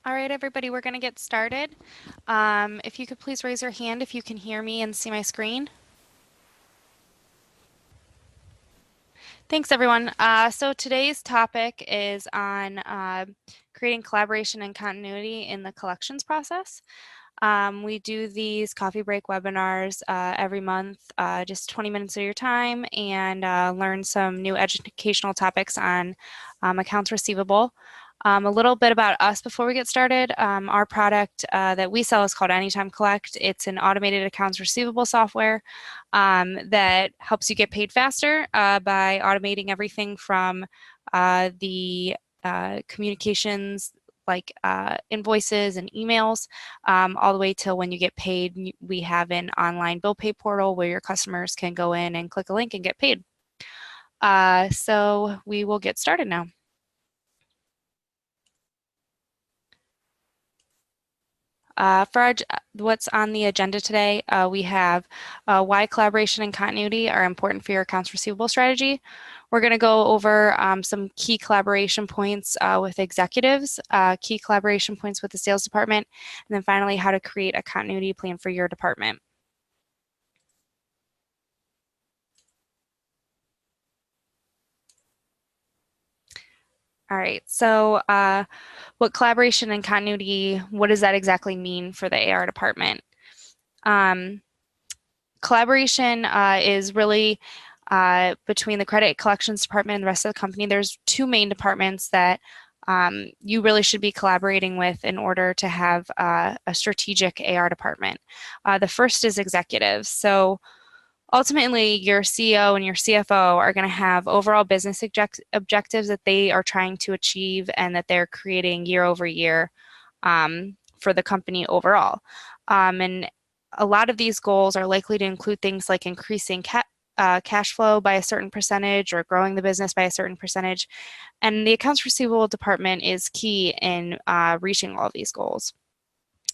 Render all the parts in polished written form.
All right, everybody, we're going to get started. If you could please raise your hand if you can hear me and see my screen. Thanks, everyone. So today's topic is on creating collaboration and continuity in the collections process. We do these coffee break webinars every month, just 20 minutes of your time, and learn some new educational topics on accounts receivable. A little bit about us before we get started. Our product that we sell is called Anytime Collect. It's an automated accounts receivable software that helps you get paid faster by automating everything from the communications like invoices and emails, all the way till when you get paid. We have an online bill pay portal where your customers can go in and click a link and get paid. So we will get started now. For what's on the agenda today, we have why collaboration and continuity are important for your accounts receivable strategy. We're going to go over some key collaboration points with executives, key collaboration points with the sales department, and then finally how to create a continuity plan for your department. All right, so what collaboration and continuity, what does that exactly mean for the AR department? Collaboration is really between the credit collections department and the rest of the company. There's two main departments that you really should be collaborating with in order to have a strategic AR department. The first is executives. So ultimately, your CEO and your CFO are going to have overall business objectives that they are trying to achieve and that they're creating year over year for the company overall. And a lot of these goals are likely to include things like increasing cash flow by a certain percentage or growing the business by a certain percentage. And the accounts receivable department is key in reaching all of these goals.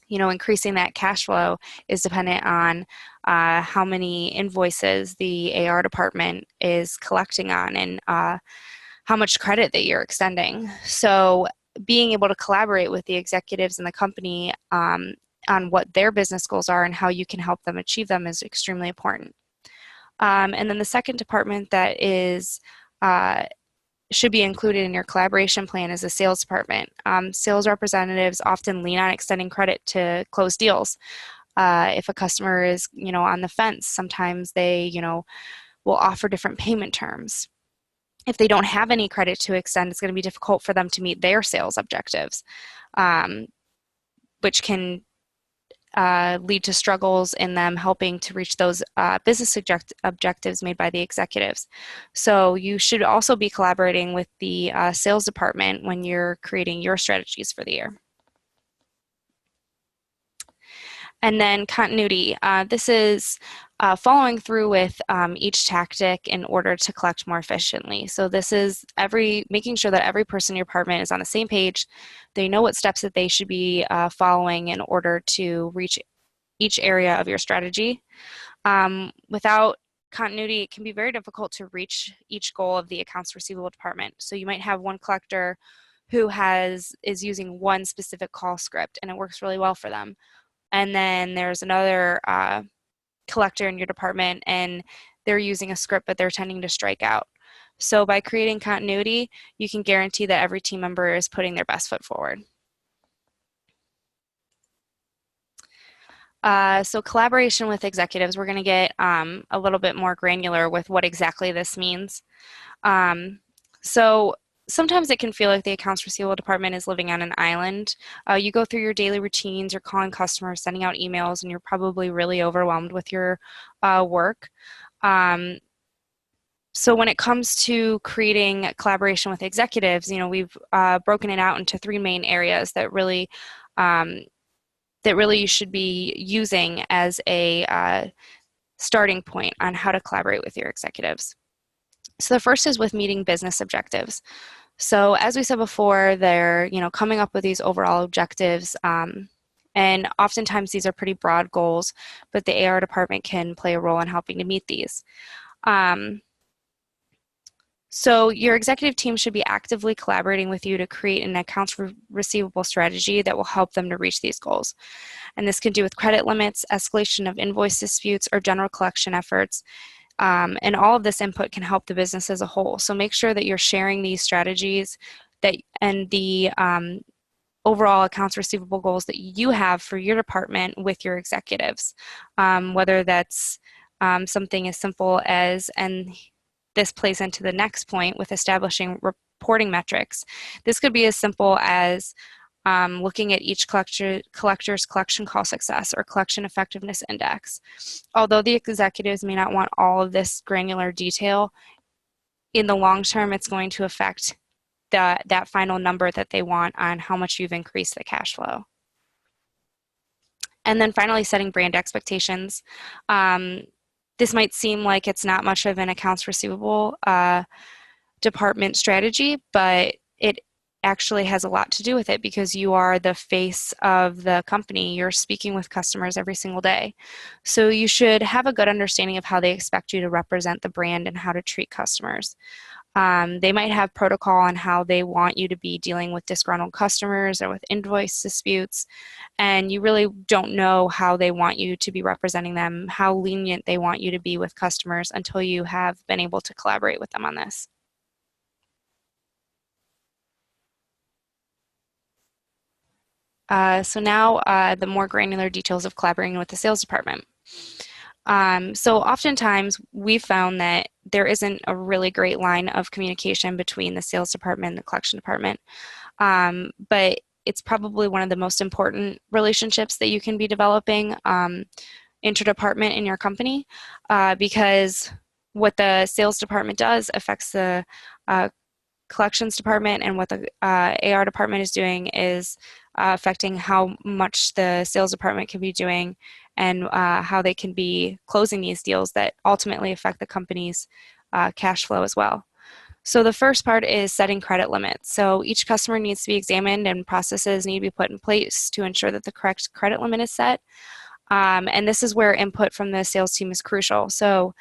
You know, increasing that cash flow is dependent on how many invoices the AR department is collecting on and how much credit that you're extending. So being able to collaborate with the executives in the company on what their business goals are and how you can help them achieve them is extremely important. And then the second department that is should be included in your collaboration plan is the sales department. Sales representatives often lean on extending credit to close deals. If a customer is, on the fence, sometimes they, will offer different payment terms. If they don't have any credit to extend, it's going to be difficult for them to meet their sales objectives, which can lead to struggles in them helping to reach those business objectives made by the executives. So you should also be collaborating with the sales department when you're creating your strategies for the year. And then continuity. This is following through with each tactic in order to collect more efficiently. So this is making sure that every person in your department is on the same page. They know what steps that they should be following in order to reach each area of your strategy. Without continuity, it can be very difficult to reach each goal of the accounts receivable department. So you might have one collector who is using one specific call script and it works really well for them. And then there's another collector in your department and they're using a script, but they're tending to strike out. So by creating continuity, you can guarantee that every team member is putting their best foot forward. So collaboration with executives, we're going to get a little bit more granular with what exactly this means. So sometimes it can feel like the accounts receivable department is living on an island. You go through your daily routines, you're calling customers, sending out emails, and you're probably really overwhelmed with your work. So when it comes to creating collaboration with executives, we've broken it out into three main areas that really you should be using as a starting point on how to collaborate with your executives. So the first is with meeting business objectives. So as we said before, they're coming up with these overall objectives, and oftentimes these are pretty broad goals, but the AR department can play a role in helping to meet these. So your executive team should be actively collaborating with you to create an accounts receivable strategy that will help them to reach these goals. And this can do with credit limits, escalation of invoice disputes, or general collection efforts. And all of this input can help the business as a whole. So make sure that you're sharing these strategies that and the overall accounts receivable goals that you have for your department with your executives, whether that's something as simple as, and this plays into the next point with establishing reporting metrics. This could be as simple as looking at each collector's collection call success or collection effectiveness index. Although the executives may not want all of this granular detail, in the long term, it's going to affect that final number that they want on how much you've increased the cash flow. And then finally, setting brand expectations. This might seem like it's not much of an accounts receivable department strategy, but it actually has a lot to do with it because you are the face of the company. You're speaking with customers every single day. So you should have a good understanding of how they expect you to represent the brand and how to treat customers. They might have protocol on how they want you to be dealing with disgruntled customers or with invoice disputes, and you really don't know how they want you to be representing them, how lenient they want you to be with customers until you have been able to collaborate with them on this. So now the more granular details of collaborating with the sales department. So oftentimes we found that there isn't a really great line of communication between the sales department and the collection department. But it's probably one of the most important relationships that you can be developing interdepartment in your company because what the sales department does affects the collections department, and what the AR department is doing is affecting how much the sales department can be doing and how they can be closing these deals that ultimately affect the company's cash flow as well. So the first part is setting credit limits. So each customer needs to be examined and processes need to be put in place to ensure that the correct credit limit is set. And this is where input from the sales team is crucial. So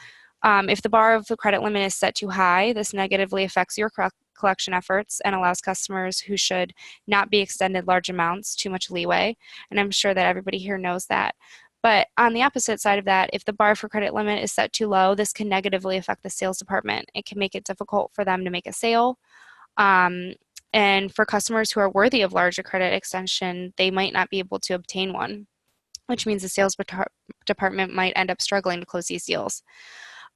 if the bar of the credit limit is set too high, this negatively affects your collection efforts and allows customers who should not be extended large amounts too much leeway. And I'm sure that everybody here knows that. But on the opposite side of that, if the bar for credit limit is set too low, this can negatively affect the sales department. It can make it difficult for them to make a sale. And for customers who are worthy of larger credit extension, they might not be able to obtain one, which means the sales department might end up struggling to close these deals.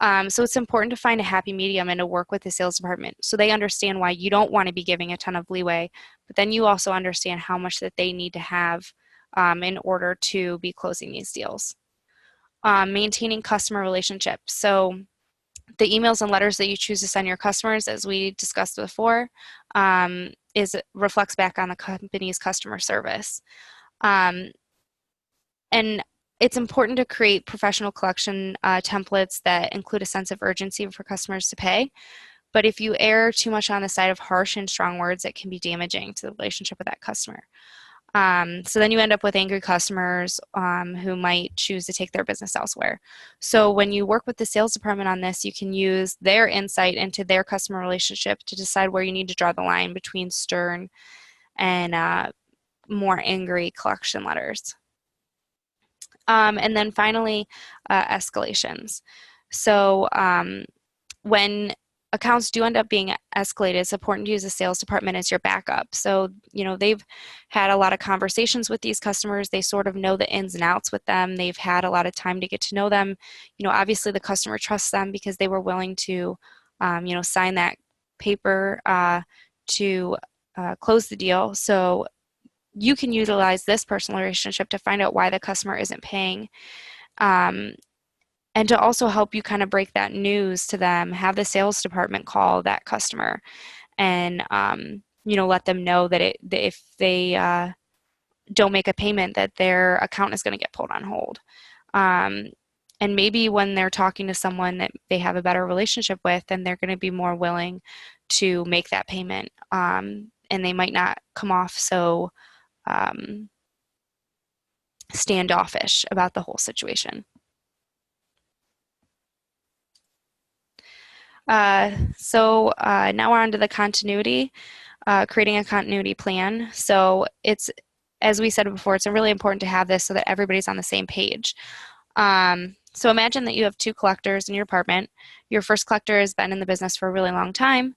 So it's important to find a happy medium and to work with the sales department so they understand why you don't want to be giving a ton of leeway, but then you also understand how much that they need to have in order to be closing these deals. Maintaining customer relationships. So the emails and letters that you choose to send your customers, as we discussed before, reflects back on the company's customer service. And it's important to create professional collection templates that include a sense of urgency for customers to pay. But if you err too much on the side of harsh and strong words, it can be damaging to the relationship with that customer. So then you end up with angry customers who might choose to take their business elsewhere. So when you work with the sales department on this, you can use their insight into their customer relationship to decide where you need to draw the line between stern and more angry collection letters. And then finally, escalations. So when accounts do end up being escalated, it's important to use the sales department as your backup. So, they've had a lot of conversations with these customers. They sort of know the ins and outs with them. They've had a lot of time to get to know them. Obviously the customer trusts them because they were willing to, sign that paper to close the deal. So you can utilize this personal relationship to find out why the customer isn't paying. And to also help you kind of break that news to them, have the sales department call that customer and, let them know that if they don't make a payment, that their account is going to get pulled on hold. And maybe when they're talking to someone that they have a better relationship with, then they're going to be more willing to make that payment. And they might not come off so standoffish about the whole situation. Now we're on to the continuity, creating a continuity plan. So it's, as we said before, it's really important to have this so that everybody's on the same page. So imagine that you have two collectors in your department. Your first collector has been in the business for a really long time,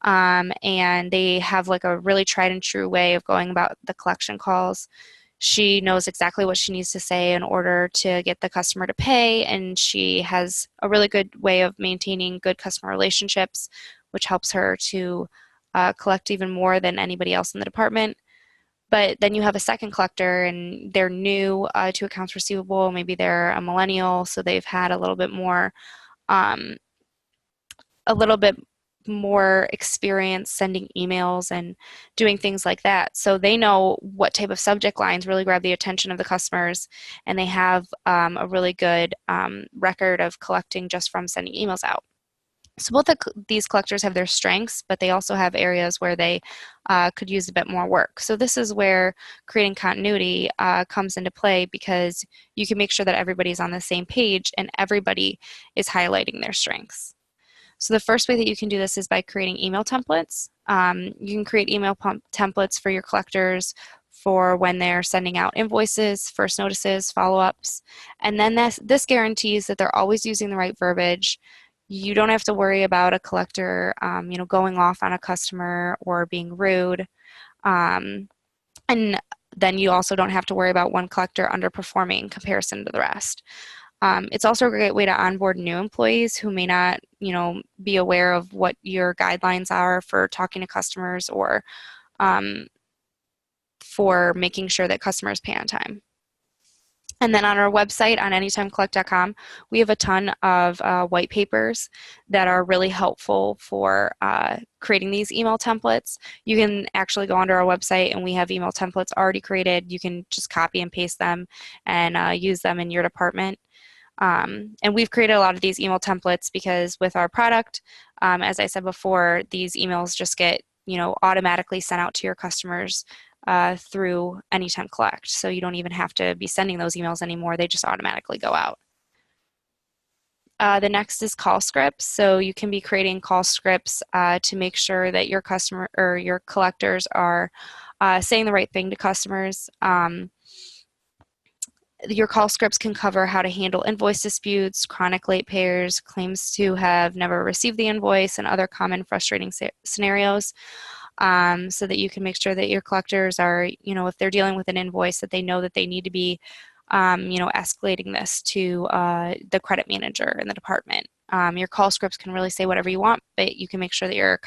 and they have like a really tried and true way of going about the collection calls. She knows exactly what she needs to say in order to get the customer to pay, and she has a really good way of maintaining good customer relationships, which helps her to collect even more than anybody else in the department. But then you have a second collector and they're new to accounts receivable. Maybe they're a millennial, so they've had um, a little bit more experience sending emails and doing things like that. So they know what type of subject lines really grab the attention of the customers, and they have a really good record of collecting just from sending emails out. So both of these collectors have their strengths, but they also have areas where they could use a bit more work. So this is where creating continuity comes into play, because you can make sure that everybody's on the same page and everybody is highlighting their strengths. So the first way that you can do this is by creating email templates. You can create email templates for your collectors for when they're sending out invoices, first notices, follow-ups, and then this guarantees that they're always using the right verbiage. You don't have to worry about a collector, going off on a customer or being rude. Um, and then you also don't have to worry about one collector underperforming in comparison to the rest. It's also a great way to onboard new employees who may not, be aware of what your guidelines are for talking to customers or um, for making sure that customers pay on time. And then on our website on anytimecollect.com, we have a ton of white papers that are really helpful for creating these email templates. You can actually go onto our website and we have email templates already created. You can just copy and paste them and use them in your department. And we've created a lot of these email templates because with our product, as I said before, these emails just get, automatically sent out to your customers through Anytime Collect. So you don't even have to be sending those emails anymore. They just automatically go out. The next is call scripts. So you can be creating call scripts to make sure that your customer or your collectors are saying the right thing to customers. Your call scripts can cover how to handle invoice disputes, chronic late payers, claims to have never received the invoice, and other common frustrating scenarios, so that you can make sure that your collectors are, if they're dealing with an invoice, that they know that they need to be, escalating this to the credit manager in the department. Your call scripts can really say whatever you want, but you can make sure that your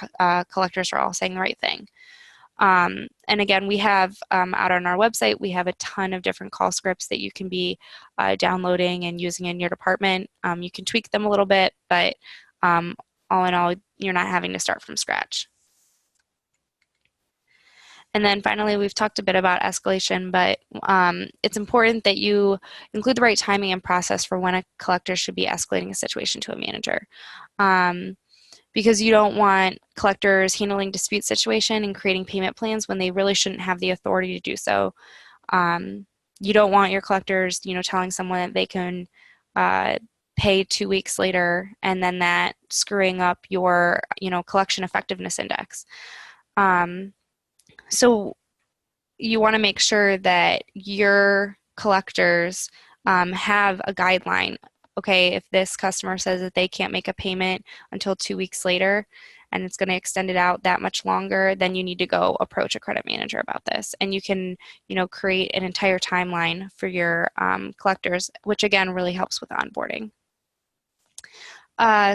collectors are all saying the right thing. And again, we have out on our website, we have a ton of different call scripts that you can be downloading and using in your department. You can tweak them a little bit, but all in all, you're not having to start from scratch. And then finally, we've talked a bit about escalation, but it's important that you include the right timing and process for when a collector should be escalating a situation to a manager. Because you don't want collectors handling dispute situation and creating payment plans when they really shouldn't have the authority to do so. You don't want your collectors, telling someone that they can pay 2 weeks later and then that screwing up your, collection effectiveness index. So you want to make sure that your collectors have a guideline. Okay, if this customer says that they can't make a payment until 2 weeks later and it's going to extend it out that much longer, then you need to go approach a credit manager about this. And you can, create an entire timeline for your collectors, which again really helps with onboarding.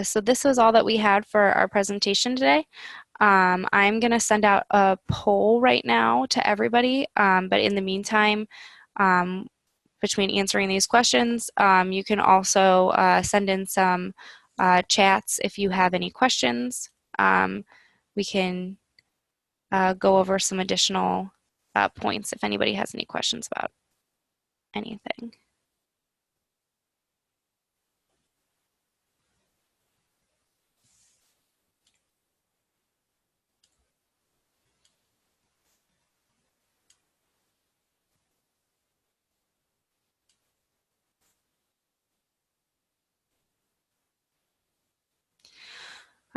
So this was all that we had for our presentation today. I'm going to send out a poll right now to everybody, but in the meantime, between answering these questions, you can also send in some chats if you have any questions. We can go over some additional points if anybody has any questions about anything.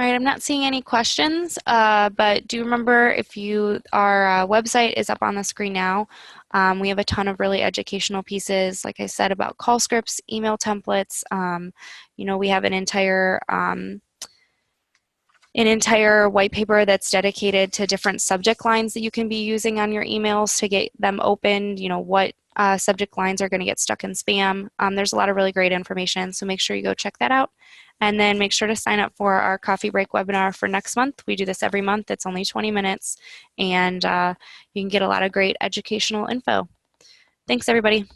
All right, I'm not seeing any questions, but do remember if our website is up on the screen now. We have a ton of really educational pieces, like I said, about call scripts, email templates. We have an entire white paper that's dedicated to different subject lines that you can be using on your emails to get them opened, what subject lines are going to get stuck in spam. There's a lot of really great information, so make sure you go check that out. And then make sure to sign up for our coffee break webinar for next month. We do this every month. It's only 20 minutes, and you can get a lot of great educational info. Thanks, everybody.